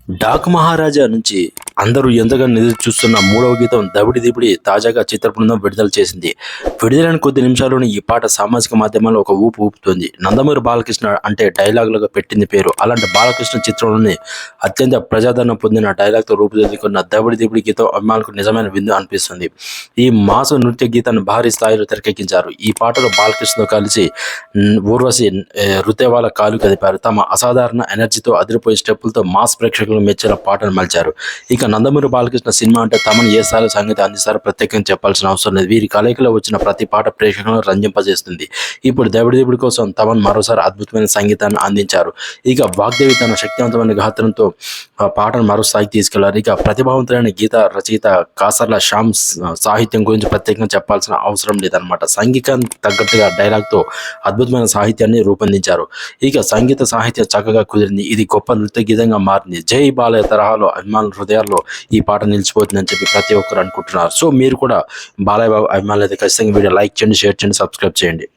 Dock మహారాజా నుంచి అందరూ ఎంతగానో ఎదురు చూస్తున్న మూడవ గీతం దబిడి దిబిడి తాజాగా చిత్ర బృందం విడుదల చేసింది. విడుదలైన కొద్ది నిమిషాల్లోనే ఈ పాట సామాజిక మాధ్యమాల్లో ఒక ఊపు ఊపుతుంది. నందమూరి బాలకృష్ణ అంటే డైలాగులుగా పెట్టింది పేరు. అలాంటి బాలకృష్ణ చిత్రంలోని అత్యంత ప్రజాదరణ పొందిన డైలాగ్తో రూపుదిద్దుకున్న దబిడి దిబిడి గీతం అభిమానులకు నిజమైన విందు అనిపిస్తుంది. ఈ మాస నృత్య గీతాన్ని భారీ స్థాయిలో తెరకెక్కించారు. ఈ పాటలో బాలకృష్ణతో కలిసి ఊర్వశి రుతేవాల కాలు కదిపారు. తమ అసాధారణ ఎనర్జీతో అదిరిపోయే స్టెప్పులతో మాస్ ప్రేక్షకులు మెచ్చిన పాటను మలిచారు. ఇక నందమూరి బాలకృష్ణ సినిమా అంటే తమను ఏ స్థాయిలో సంగీతం అందిస్తారో ప్రత్యేకంగా చెప్పాల్సిన అవసరం లేదు. వీరి కలయికలో వచ్చిన ప్రతి పాట ప్రేక్షకులను రంజింపజేస్తుంది. ఇప్పుడు దేవుడి కోసం తమను మరోసారి అద్భుతమైన సంగీతాన్ని అందించారు. ఇక వాగ్దేవి తన శక్తివంతమైన గాత్రంతో పాటను మరో స్థాయికి తీసుకెళ్లారు. ఇక ప్రతిభావంతులైన గీత రచయిత కాసర్ల శ్యామ్ సాహిత్యం గురించి ప్రత్యేకంగా చెప్పాల్సిన అవసరం లేదన్నమాట. సంగీతం తగ్గట్టుగా డైలాగ్తో అద్భుతమైన సాహిత్యాన్ని రూపొందించారు. ఇక సంగీత సాహిత్యం చక్కగా కుదిరింది. ఇది గొప్ప నృత్య గీతంగా మారింది. జై బాలయ్య తరహాలో అభిమానుల హృదయాల్లో ఈ పాట నిలిచిపోతుందని చెప్పి ప్రతి ఒక్కరు అనుకుంటున్నారు. సో మీరు కూడా బాలయ్య బాబు అభిమానులు అయితే ఖచ్చితంగా వీడియో లైక్ చేయండి, షేర్ చేయండి, సబ్స్క్రైబ్ చేయండి.